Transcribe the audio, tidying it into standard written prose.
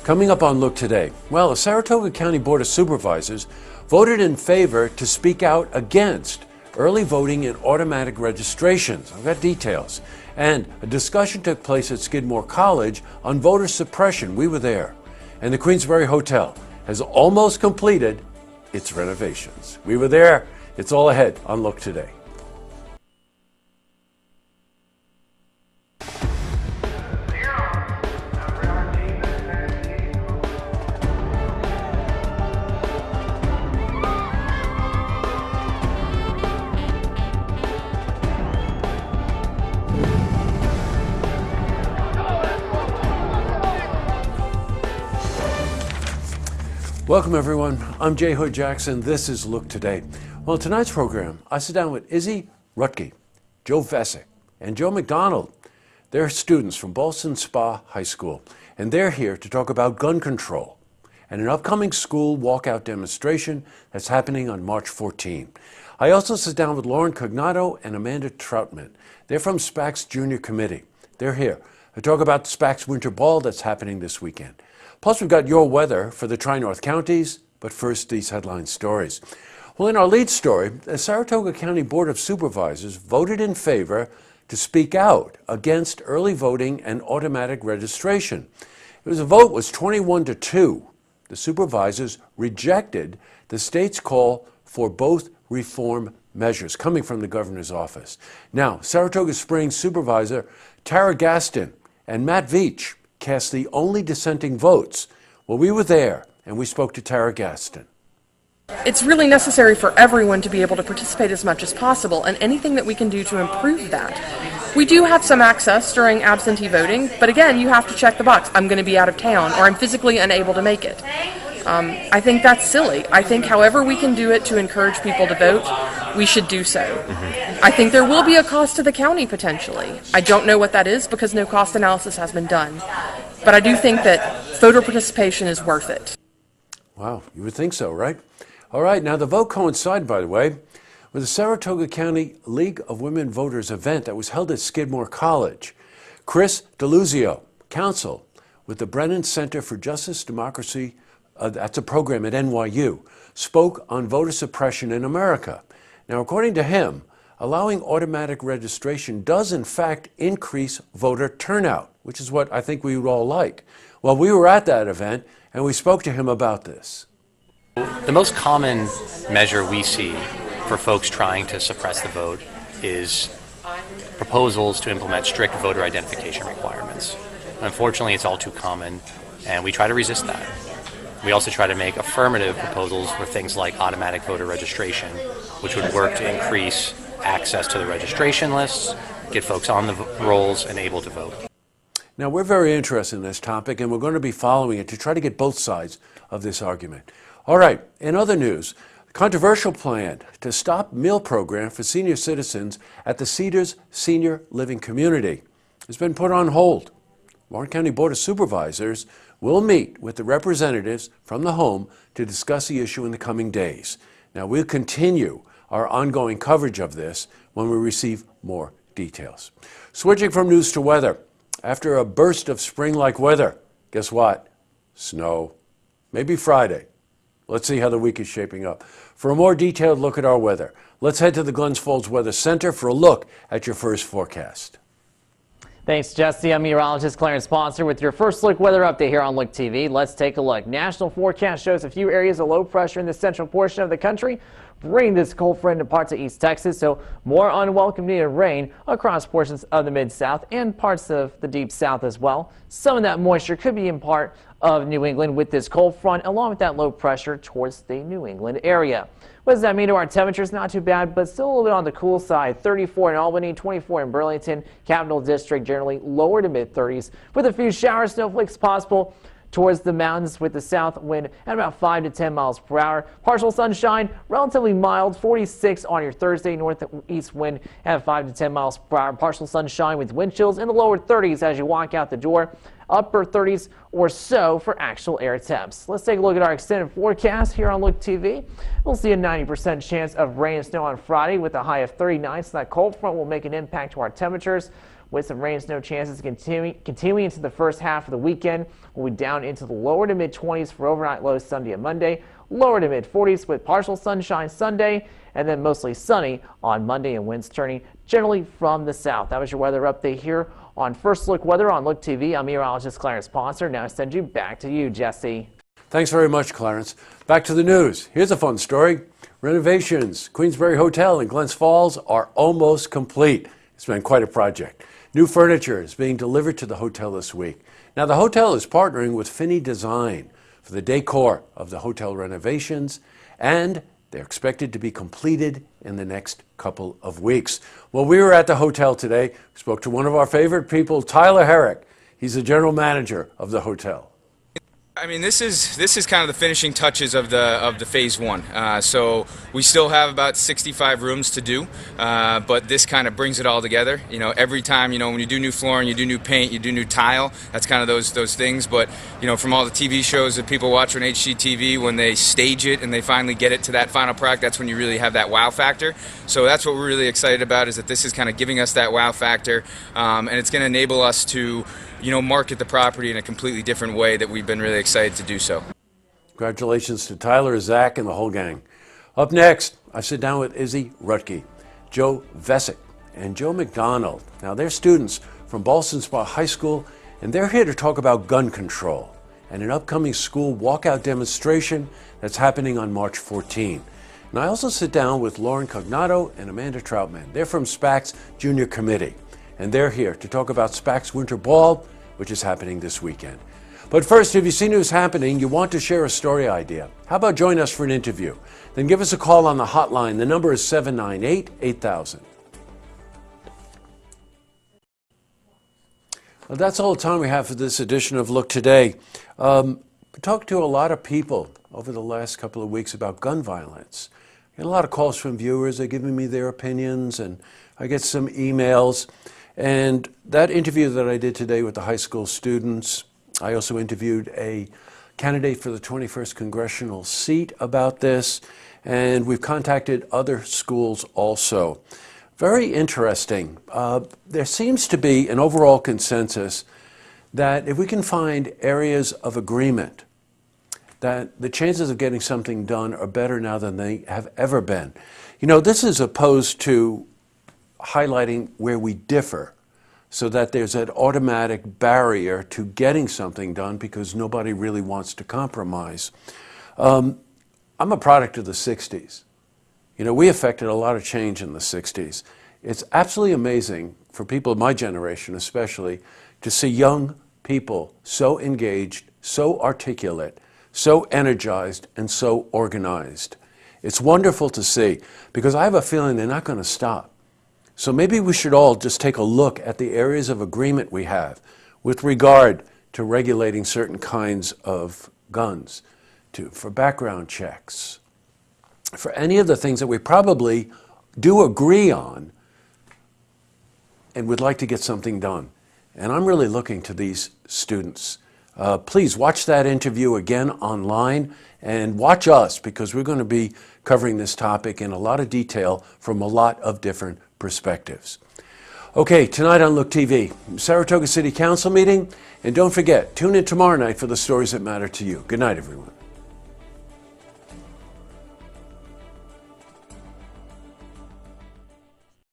Coming up on Look Today, well, the Saratoga County Board of Supervisors voted in favor to speak out against early voting and automatic registrations. I've got details. And a discussion took place at Skidmore College on voter suppression. We were there. And the Queensbury Hotel has almost completed its renovations. We were there. It's all ahead on Look Today. Welcome everyone, I'm Jay Hood Jackson, this is Look Today. Well, in tonight's program, I sit down with Izzy Rutke, Joe Vesic, and Joe McDonald. They're students from Ballston Spa High School, and they're here to talk about gun control and an upcoming school walkout demonstration that's happening on March 14. I also sit down with Lauren Cognato and Amanda Troutman. They're from SPAC's Junior Committee. They're here to talk about the SPAC's Winter Ball that's happening this weekend. Plus, we've got your weather for the Tri-North counties, but first, these headline stories. Well, in our lead story, the Saratoga County Board of Supervisors voted in favor to speak out against early voting and automatic registration. The vote was 21-2. The supervisors rejected the state's call for both reform measures coming from the governor's office. Now, Saratoga Springs Supervisor Tara Gaston and Matt Veach cast the only dissenting votes. Well, we were there, and we spoke to Tara Gaston. It's really necessary for everyone to be able to participate as much as possible, and anything that we can do to improve that. We do have some access during absentee voting, but again, you have to check the box. I'm going to be out of town, or I'm physically unable to make it. I think that's silly. I think however we can do it to encourage people to vote, we should do so. I think there will be a cost to the county potentially. I don't know what that is because no cost analysis has been done. But I do think that voter participation is worth it. Wow, you would think so, right? All right, now the vote coincided, by the way, with the Saratoga County League of Women Voters event that was held at Skidmore College. Chris DeLuzio, counsel with the Brennan Center for Justice, Democracy, that's a program at NYU, spoke on voter suppression in America. Now, according to him, allowing automatic registration does in fact increase voter turnout, which is what I think we would all like. Well, we were at that event and we spoke to him about this. The most common measure we see for folks trying to suppress the vote is proposals to implement strict voter identification requirements. Unfortunately, it's all too common, and we try to resist that. We also try to make affirmative proposals for things like automatic voter registration, which would work to increase access to the registration lists, get folks on the rolls and able to vote. Now, we're very interested in this topic, and we're going to be following it to try to get both sides of this argument. All right, in other news, the controversial plan to stop meal program for senior citizens at the Cedars Senior Living Community has been put on hold. Warren County Board of Supervisors will meet with the representatives from the home to discuss the issue in the coming days. Now, we'll continue our ongoing coverage of this when we receive more details. Switching from news to weather. After a burst of spring-like weather, guess what? Snow. Maybe Friday. Let's see how the week is shaping up. For a more detailed look at our weather, let's head to the Glens Falls Weather Center for a look at your first forecast. Thanks, Jesse. I'm meteorologist Clarence Sponsor with your first look weather update here on Look TV. Let's take a look. National forecast shows a few areas of low pressure in the central portion of the country, bringing this cold front into parts of East Texas, so more unwelcome needed rain across portions of the Mid-South and parts of the Deep South as well. Some of that moisture could be in part of New England with this cold front, along with that low pressure towards the New England area. What does that mean to our temperatures? Not too bad, but still a little bit on the cool side. 34 in Albany, 24 in Burlington, Capital District generally lower to mid-30s with a few shower snowflakes possible towards the mountains with the south wind at about 5 to 10 miles per hour. Partial sunshine, relatively mild, 46 on your Thursday. Northeast wind at 5 to 10 miles per hour. Partial sunshine with wind chills in the lower 30s as you walk out the door. Upper 30s or so for actual air temps. Let's take a look at our extended forecast here on Look TV. We'll see a 90% chance of rain and snow on Friday with a high of 39, so that cold front will make an impact to our temperatures. with some rain snow chances continuing into the first half of the weekend. We'll be down into the lower to mid 20s for overnight lows Sunday and Monday, lower to mid 40s with partial sunshine Sunday, and then mostly sunny on Monday and winds turning generally from the south. That was your weather update here on First Look Weather on Look TV. I'm meteorologist Clarence Ponser. Now I send you back to you, Jesse. Thanks very much, Clarence. Back to the news. Here's a fun story. Renovations, Queensbury Hotel in Glens Falls are almost complete. It's been quite a project. New furniture is being delivered to the hotel this week. Now, the hotel is partnering with Finney Design for the decor of the hotel renovations, and they're expected to be completed in the next couple of weeks. Well, we were at the hotel today, spoke to one of our favorite people, Tyler Herrick. He's the general manager of the hotel. I mean, this is kind of the finishing touches of the phase one. So we still have about 65 rooms to do, but this kind of brings it all together. You know, every time, you know, when you do new flooring, you do new paint, you do new tile. That's kind of those things. But you know, from all the TV shows that people watch on HGTV, when they stage it and they finally get it to that final product, that's when you really have that wow factor. So that's what we're really excited about, is that this is kind of giving us that wow factor, and it's going to enable us to, you know, market the property in a completely different way that we've been really excited to do so. Congratulations to Tyler, Zach, and the whole gang. Up next, I sit down with Izzy Rutke, Joe Vesic, and Joe McDonald. Now, they're students from Ballston Spa High School, and they're here to talk about gun control and an upcoming school walkout demonstration that's happening on March 14. And I also sit down with Lauren Cognato and Amanda Troutman. They're from SPAC's Junior Committee, and they're here to talk about SPAC's Winter Ball, which is happening this weekend. But first, if you see news happening, you want to share a story idea, how about join us for an interview? Then give us a call on the hotline. The number is 798-8000. Well, that's all the time we have for this edition of Look Today. We talked to a lot of people over the last couple of weeks about gun violence. I get a lot of calls from viewers. They're giving me their opinions, and I get some emails. And that interview that I did today with the high school students, I also interviewed a candidate for the 21st congressional seat about this, and we've contacted other schools also. Very interesting. There seems to be an overall consensus that if we can find areas of agreement, that the chances of getting something done are better now than they have ever been. You know, this is opposed to highlighting where we differ, so that there's an automatic barrier to getting something done because nobody really wants to compromise. I'm a product of the 60s. You know, we affected a lot of change in the 60s. It's absolutely amazing for people of my generation especially to see young people so engaged, so articulate, so energized, and so organized. It's wonderful to see, because I have a feeling they're not going to stop. So maybe we should all just take a look at the areas of agreement we have with regard to regulating certain kinds of guns, for background checks, for any of the things that we probably do agree on and would like to get something done. And I'm really looking to these students. Please watch that interview again online, and watch us, because we're going to be covering this topic in a lot of detail from a lot of different perspectives. Okay, tonight on Look TV, Saratoga City Council meeting, and don't forget, tune in tomorrow night for the stories that matter to you. Good night, everyone.